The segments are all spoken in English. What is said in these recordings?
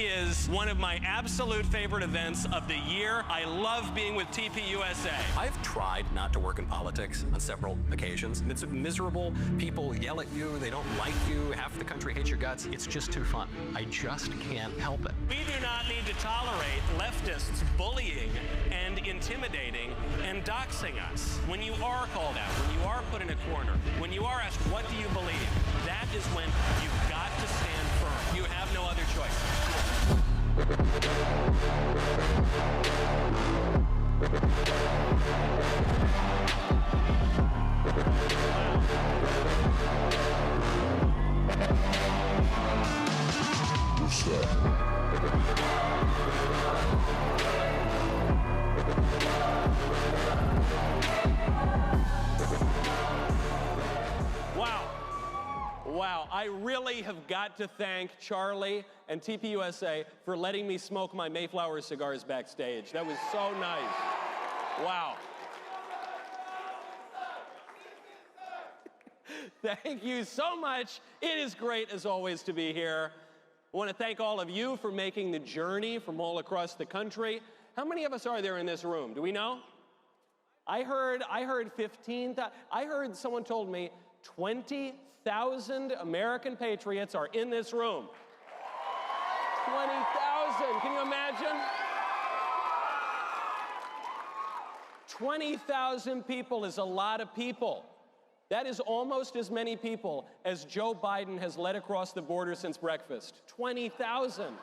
is one of my absolute favorite events of the year. I love being with TPUSA. I've tried not to work in politics on several occasions. It's miserable. People yell at you. They don't like you. Half the country hates your guts. It's just too fun. I just can't help it. We do not need to tolerate leftists bullying and intimidating and doxing us. When you are called out, when you are put in a corner, when you are asked, what do you believe? That is when you've got to stand firm. You have no other choice. Wow, I really have got to thank Charlie and TPUSA for letting me smoke my Mayflower cigars backstage. That was so nice. Wow. Thank you so much. It is great, as always, to be here. I want to thank all of you for making the journey from all across the country. How many of us are there in this room? Do we know? I heard 15,000. I heard someone told me 20,000 American patriots are in this room. 20,000, can you imagine? 20,000 people is a lot of people. That is almost as many people as Joe Biden has let across the border since breakfast. 20,000,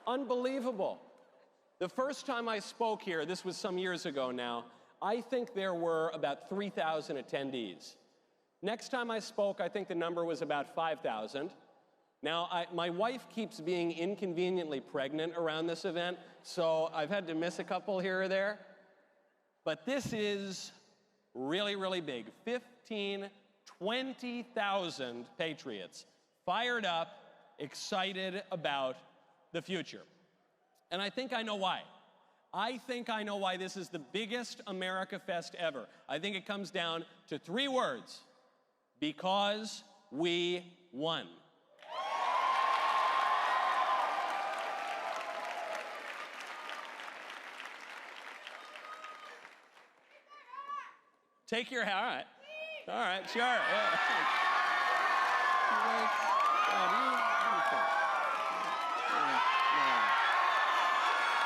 unbelievable. The first time I spoke here, this was some years ago now, I think there were about 3,000 attendees. Next time I spoke, I think the number was about 5,000. Now, my wife keeps being inconveniently pregnant around this event, so I've had to miss a couple here or there. But this is really, really big. 20,000 patriots fired up, excited about the future. And I think I know why. I think I know why this is the biggest America Fest ever. I think it comes down to 3 words. Because we won. Take your hat. All right, sure. Yeah.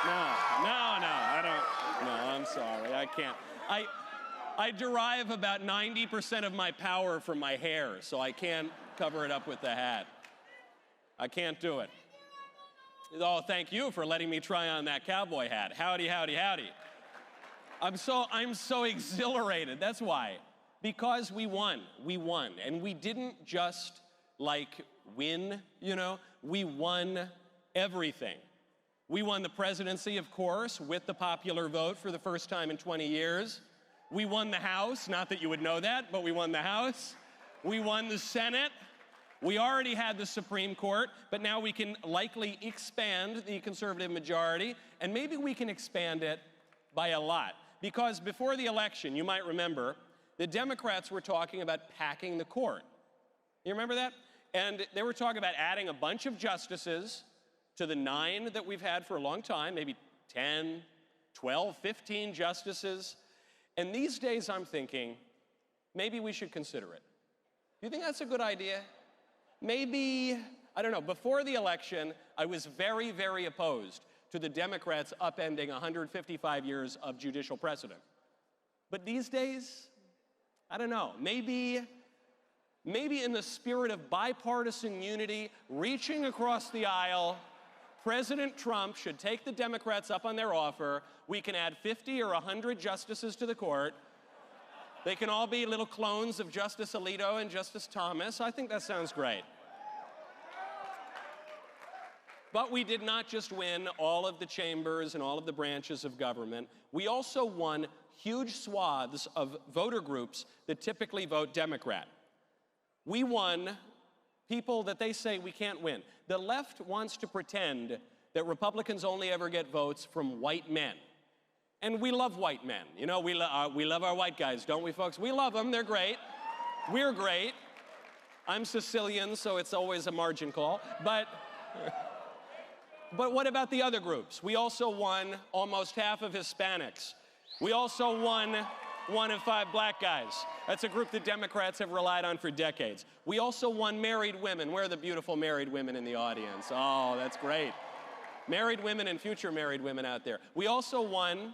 No, I don't. No, I'm sorry, I can't. I derive about 90% of my power from my hair, so I can't cover it up with the hat. I can't do it. Oh, thank you for letting me try on that cowboy hat. Howdy, howdy, howdy. I'm so exhilarated, that's why. Because we won, and we didn't just, win, we won everything. We won the presidency, of course, with the popular vote for the first time in 20 years. We won the House, not that you would know that, but we won the House. We won the Senate. We already had the Supreme Court, but now we can likely expand the conservative majority, and maybe we can expand it by a lot. Because before the election, you might remember, the Democrats were talking about packing the court. You remember that? And they were talking about adding a bunch of justices to the 9 that we've had for a long time, maybe 10, 12, 15 justices. And these days I'm thinking, maybe we should consider it. Do you think that's a good idea? Maybe, I don't know, before the election, I was very, very opposed to the Democrats upending 155 years of judicial precedent. But these days, I don't know, maybe in the spirit of bipartisan unity, reaching across the aisle, President Trump should take the Democrats up on their offer. We can add 50 or 100 justices to the court. They can all be little clones of Justice Alito and Justice Thomas. I think that sounds great. But we did not just win all of the chambers and all of the branches of government. We also won huge swaths of voter groups that typically vote Democrat. We won people that they say we can't win. The left wants to pretend that Republicans only ever get votes from white men. And we love white men. You know, we love our white guys, don't we, folks? We love them. They're great. We're great. I'm Sicilian, so it's always a margin call. But But what about the other groups? We also won almost half of Hispanics. We also won 1 in 5 black guys. That's a group that Democrats have relied on for decades. We also won married women. Where are the beautiful married women in the audience? Oh, that's great. Married women and future married women out there. We also won,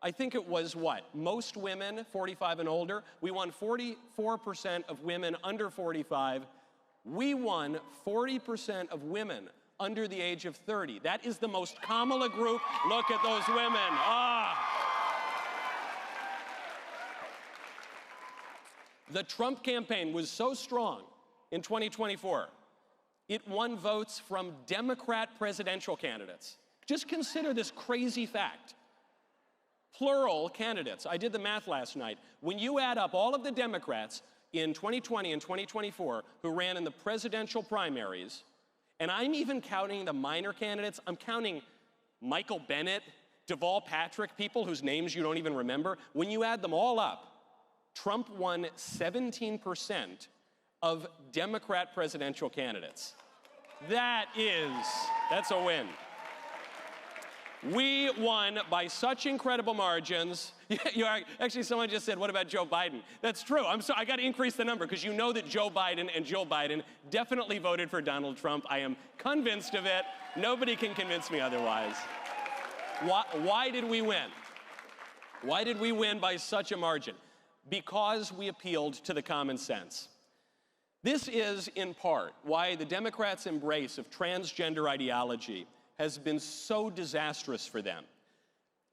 I think it was what? Most women 45 and older. We won 44% of women under 45. We won 40% of women under the age of 30. That is the most Kamala group. Look at those women. The Trump campaign was so strong in 2024, it won votes from Democrat presidential candidates. Just consider this crazy fact. Plural candidates. I did the math last night. When you add up all of the Democrats in 2020 and 2024 who ran in the presidential primaries, and I'm even counting the minor candidates, I'm counting Michael Bennet, Deval Patrick, people whose names you don't even remember. When you add them all up, Trump won 17% of Democrat presidential candidates. That's a win. We won by such incredible margins. Actually, someone just said, what about Joe Biden? That's true. I got to increase the number because you know that Joe Biden and Jill Biden definitely voted for Donald Trump. I am convinced of it. Nobody can convince me otherwise. Why did we win? Why did we win by such a margin? Because we appealed to the common sense. This is, in part, why the Democrats' embrace of transgender ideology has been so disastrous for them.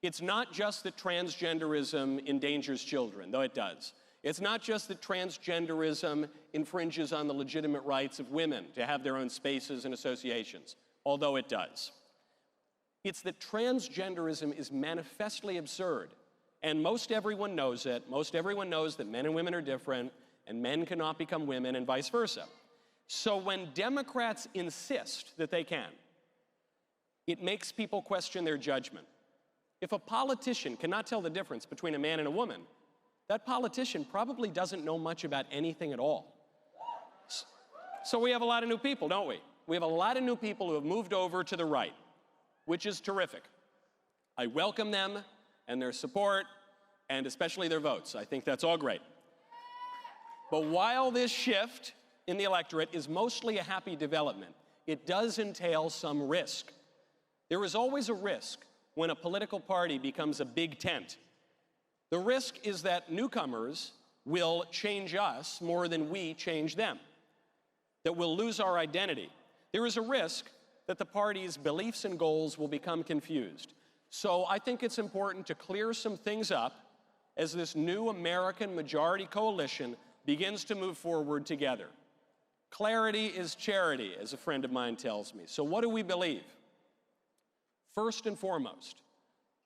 It's not just that transgenderism endangers children, though it does. It's not just that transgenderism infringes on the legitimate rights of women to have their own spaces and associations, although it does. It's that transgenderism is manifestly absurd. And most everyone knows it. Most everyone knows that men and women are different, and men cannot become women, and vice versa. So when Democrats insist that they can, it makes people question their judgment. If a politician cannot tell the difference between a man and a woman, that politician probably doesn't know much about anything at all. So we have a lot of new people, don't we? We have a lot of new people who have moved over to the right, which is terrific. I welcome them and their support, and especially their votes. I think that's all great. But while this shift in the electorate is mostly a happy development, it does entail some risk. There is always a risk when a political party becomes a big tent. The risk is that newcomers will change us more than we change them, that we'll lose our identity. There is a risk that the party's beliefs and goals will become confused. So I think it's important to clear some things up as this new American majority coalition begins to move forward together. Clarity is charity, as a friend of mine tells me. So what do we believe? First and foremost,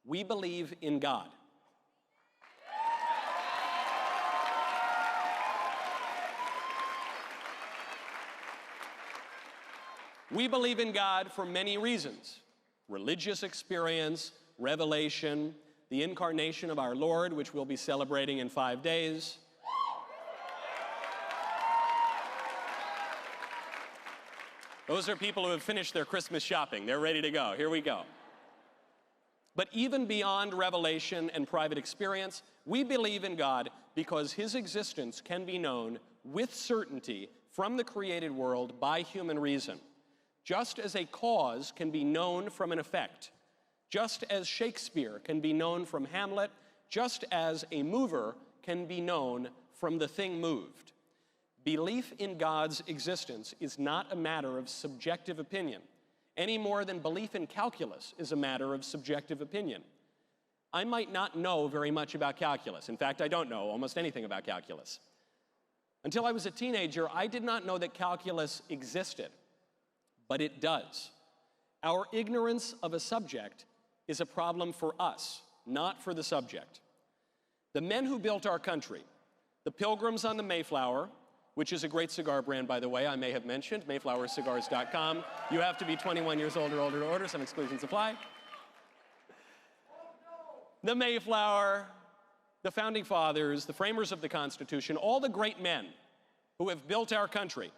we believe in God. We believe in God for many reasons. Religious experience, revelation, the incarnation of our Lord, which we'll be celebrating in 5 days. Those are people who have finished their Christmas shopping. They're ready to go. Here we go. But even beyond revelation and private experience, we believe in God because his existence can be known with certainty from the created world by human reason. Just as a cause can be known from an effect, just as Shakespeare can be known from Hamlet, just as a mover can be known from the thing moved. Belief in God's existence is not a matter of subjective opinion, any more than belief in calculus is a matter of subjective opinion. I might not know very much about calculus. In fact, I don't know almost anything about calculus. Until I was a teenager, I did not know that calculus existed. But it does. Our ignorance of a subject is a problem for us, not for the subject. The men who built our country, the Pilgrims on the Mayflower, which is a great cigar brand, by the way, I may have mentioned, mayflowercigars.com. You have to be 21 years old or older to order, some exclusions apply. The Mayflower, the Founding Fathers, the framers of the Constitution, all the great men who have built our country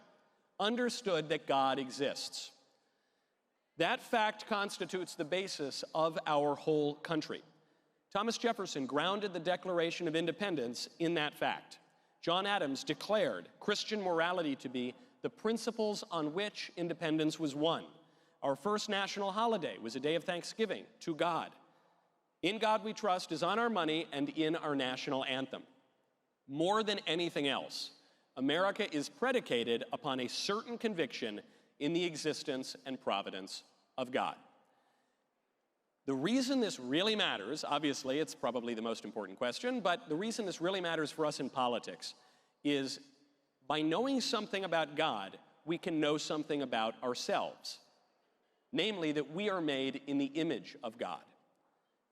understood that God exists. That fact constitutes the basis of our whole country. Thomas Jefferson grounded the Declaration of Independence in that fact. John Adams declared Christian morality to be the principles on which independence was won. Our first national holiday was a day of thanksgiving to God. In God We Trust is on our money and in our national anthem. More than anything else, America is predicated upon a certain conviction in the existence and providence of God. The reason this really matters, obviously it's probably the most important question, but the reason this really matters for us in politics is by knowing something about God, we can know something about ourselves. Namely, that we are made in the image of God.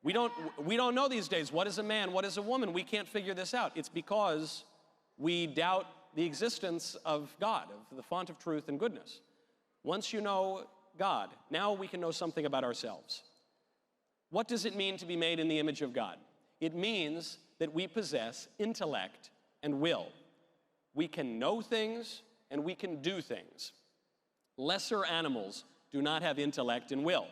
We don't know these days, what is a man, what is a woman? We can't figure this out. It's because we doubt the existence of God, of the font of truth and goodness. Once you know God, now we can know something about ourselves. What does it mean to be made in the image of God? It means that we possess intellect and will. We can know things and we can do things. Lesser animals do not have intellect and will.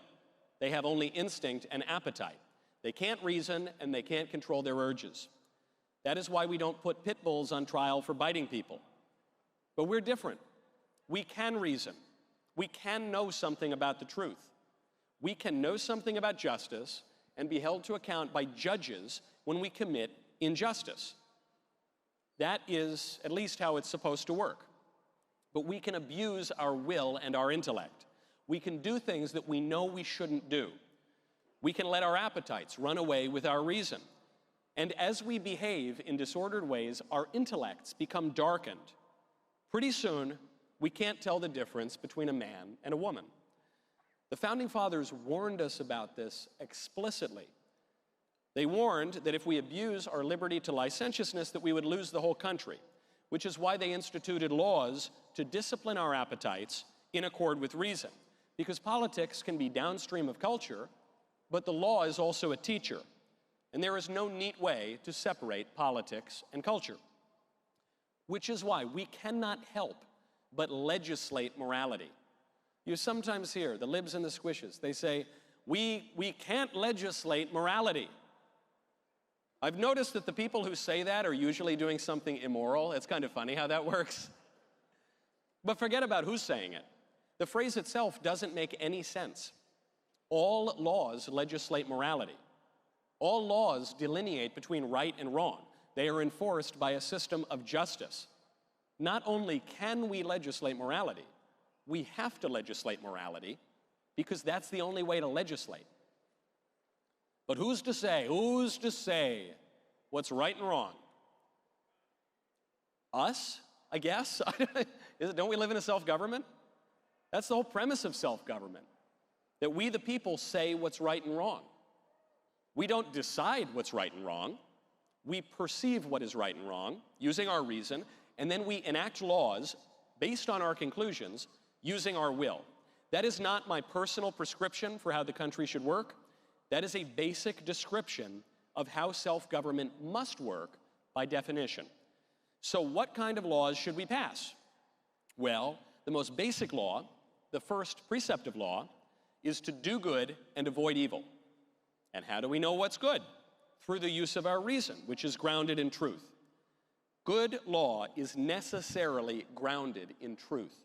They have only instinct and appetite. They can't reason and they can't control their urges. That is why we don't put pit bulls on trial for biting people. But we're different. We can reason. We can know something about the truth. We can know something about justice and be held to account by judges when we commit injustice. That is at least how it's supposed to work. But we can abuse our will and our intellect. We can do things that we know we shouldn't do. We can let our appetites run away with our reason. And as we behave in disordered ways, our intellects become darkened. Pretty soon, we can't tell the difference between a man and a woman. The Founding Fathers warned us about this explicitly. They warned that if we abuse our liberty to licentiousness, that we would lose the whole country, which is why they instituted laws to discipline our appetites in accord with reason. Because politics can be downstream of culture, but the law is also a teacher. And there is no neat way to separate politics and culture. Which is why we cannot help but legislate morality. You sometimes hear the libs and the squishes. They say, we can't legislate morality. I've noticed that the people who say that are usually doing something immoral. It's kind of funny how that works. But forget about who's saying it. The phrase itself doesn't make any sense. All laws legislate morality. All laws delineate between right and wrong. They are enforced by a system of justice. Not only can we legislate morality, we have to legislate morality because that's the only way to legislate. But who's to say what's right and wrong? Us, I guess? Don't we live in a self-government? That's the whole premise of self-government, that we the people say what's right and wrong. We don't decide what's right and wrong. We perceive what is right and wrong using our reason, and then we enact laws based on our conclusions using our will. That is not my personal prescription for how the country should work. That is a basic description of how self-government must work by definition. So what kind of laws should we pass? Well, the most basic law, the first precept of law, is to do good and avoid evil. And how do we know what's good? Through the use of our reason, which is grounded in truth. Good law is necessarily grounded in truth.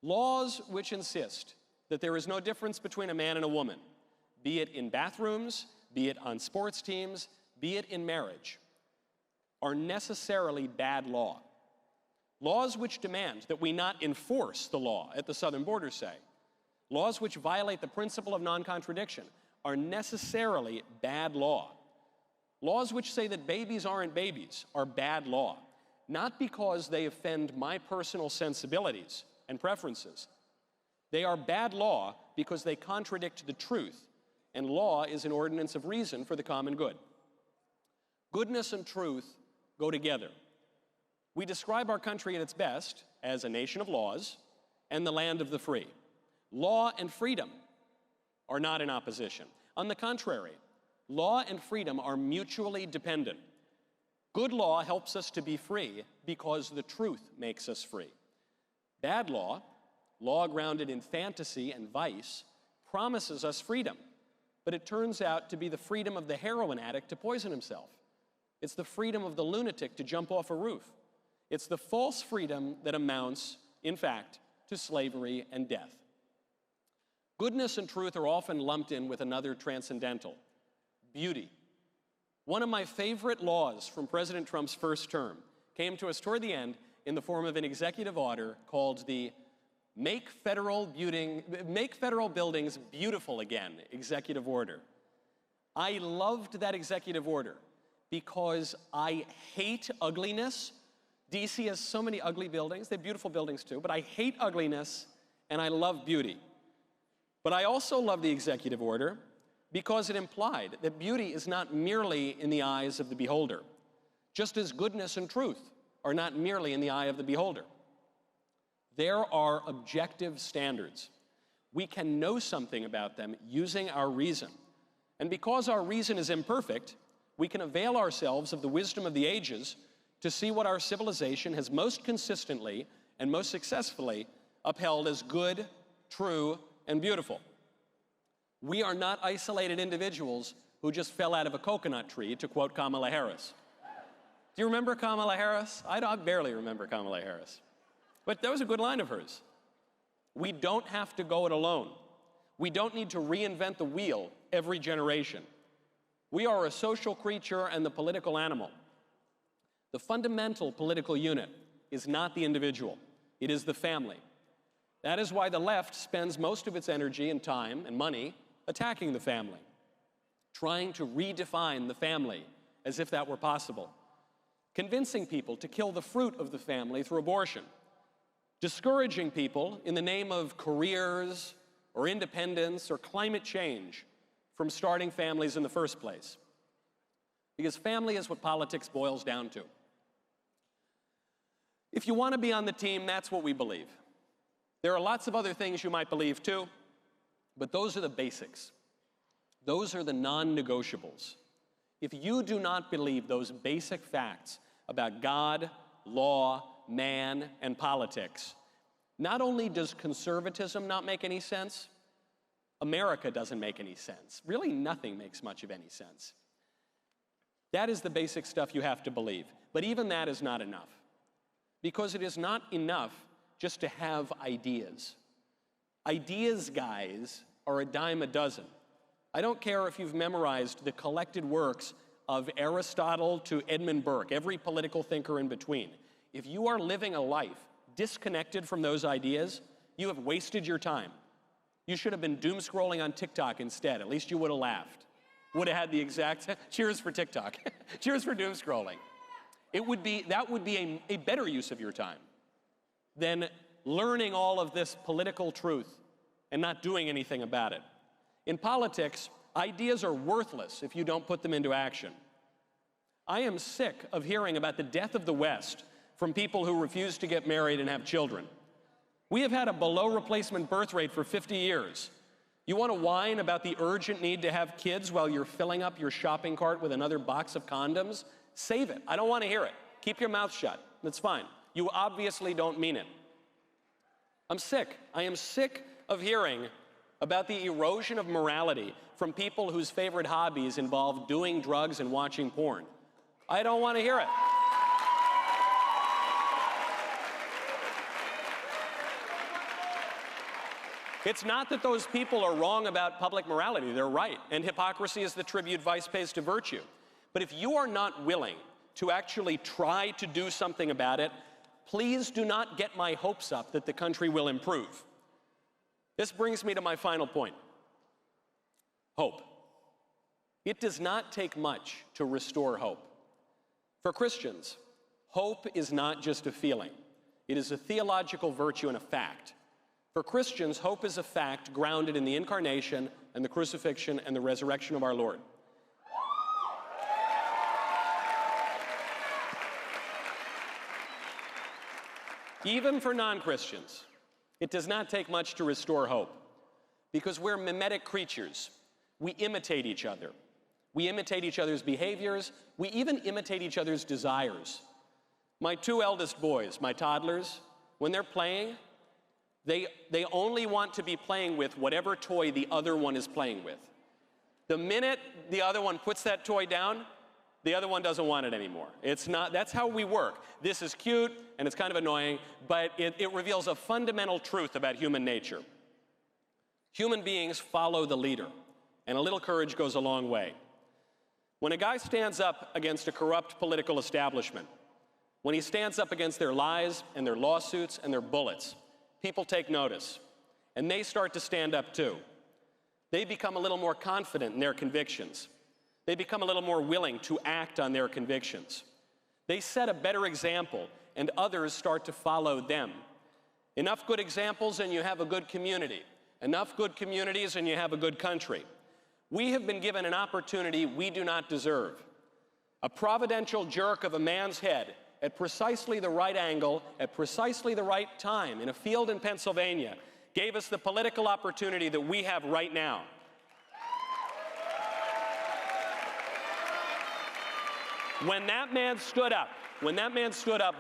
Laws which insist that there is no difference between a man and a woman, be it in bathrooms, be it on sports teams, be it in marriage, are necessarily bad law. Laws which demand that we not enforce the law at the southern border, say, laws which violate the principle of non-contradiction are necessarily bad law. Laws which say that babies aren't babies are bad law, not because they offend my personal sensibilities and preferences. They are bad law because they contradict the truth, and law is an ordinance of reason for the common good. Goodness and truth go together. We describe our country at its best as a nation of laws and the land of the free. Law and freedom are not in opposition. On the contrary, law and freedom are mutually dependent. Good law helps us to be free because the truth makes us free. Bad law law grounded in fantasy and vice, promises us freedom. But it turns out to be the freedom of the heroin addict to poison himself. It's the freedom of the lunatic to jump off a roof. It's the false freedom that amounts, in fact, to slavery and death. Goodness and truth are often lumped in with another transcendental, beauty. One of my favorite laws from President Trump's first term came to us toward the end in the form of an executive order called the Make Federal Buildings Beautiful Again executive order. I loved that executive order because I hate ugliness. DC has so many ugly buildings. They have beautiful buildings too, but I hate ugliness and I love beauty. But I also love the executive order because it implied that beauty is not merely in the eyes of the beholder, just as goodness and truth are not merely in the eye of the beholder. There are objective standards. We can know something about them using our reason. And because our reason is imperfect, we can avail ourselves of the wisdom of the ages to see what our civilization has most consistently and most successfully upheld as good, true, and beautiful. We are not isolated individuals who just fell out of a coconut tree, to quote Kamala Harris. Do you remember Kamala Harris? I barely remember Kamala Harris. But that was a good line of hers. We don't have to go it alone. We don't need to reinvent the wheel every generation. We are a social creature and the political animal. The fundamental political unit is not the individual. It is the family. That is why the left spends most of its energy and time and money attacking the family, trying to redefine the family as if that were possible, convincing people to kill the fruit of the family through abortion, discouraging people in the name of careers or independence or climate change from starting families in the first place. Because family is what politics boils down to. If you want to be on the team, that's what we believe. There are lots of other things you might believe too, but those are the basics. Those are the non-negotiables. If you do not believe those basic facts about God, law, man, and politics, not only does conservatism not make any sense, America doesn't make any sense. Really, nothing makes much of any sense. That is the basic stuff you have to believe. But even that is not enough. Because it is not enough just to have ideas. Ideas, guys, are a dime a dozen. I don't care if you've memorized the collected works of Aristotle to Edmund Burke, every political thinker in between. If you are living a life disconnected from those ideas, you have wasted your time. You should have been doom scrolling on TikTok instead. At least you would have laughed. Would have had the exact, cheers for TikTok. Cheers for doom scrolling. That would be a better use of your time than learning all of this political truth and not doing anything about it. In politics, ideas are worthless if you don't put them into action. I am sick of hearing about the death of the West from people who refuse to get married and have children. We have had a below replacement birth rate for 50 years. You want to whine about the urgent need to have kids while you're filling up your shopping cart with another box of condoms? Save it. I don't want to hear it. Keep your mouth shut. That's fine. You obviously don't mean it. I'm sick. I am sick of hearing about the erosion of morality from people whose favorite hobbies involve doing drugs and watching porn. I don't want to hear it. It's not that those people are wrong about public morality. They're right. And hypocrisy is the tribute vice pays to virtue. But if you are not willing to actually try to do something about it, please do not get my hopes up that the country will improve. This brings me to my final point. Hope. It does not take much to restore hope. For Christians, hope is not just a feeling. It is a theological virtue and a fact. For Christians, hope is a fact grounded in the incarnation and the crucifixion and the resurrection of our Lord. Even for non-Christians, it does not take much to restore hope, because we're mimetic creatures. We imitate each other. We imitate each other's behaviors. We even imitate each other's desires. My two eldest boys, my toddlers, when they're playing, They only want to be playing with whatever toy the other one is playing with. The minute the other one puts that toy down, the other one doesn't want it anymore. It's not, that's how we work. This is cute, and it's kind of annoying, but it reveals a fundamental truth about human nature. Human beings follow the leader, and a little courage goes a long way. When a guy stands up against a corrupt political establishment, when he stands up against their lies and their lawsuits and their bullets, people take notice, and they start to stand up too. They become a little more confident in their convictions. They become a little more willing to act on their convictions. They set a better example, and others start to follow them. Enough good examples, and you have a good community. Enough good communities, and you have a good country. We have been given an opportunity we do not deserve. A providential jerk of a man's head at precisely the right angle, at precisely the right time, in a field in Pennsylvania, gave us the political opportunity that we have right now. When that man stood up,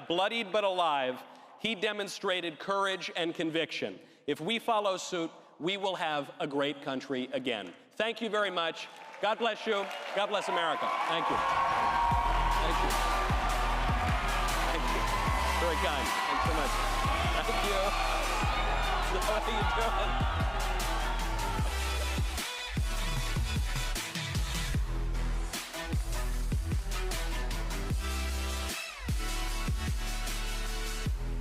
bloodied but alive, he demonstrated courage and conviction. If we follow suit, we will have a great country again. Thank you very much. God bless you. God bless America. Thank you. Thank you. Thank you. Very kind. Thanks so much. Thank you. How are you doing?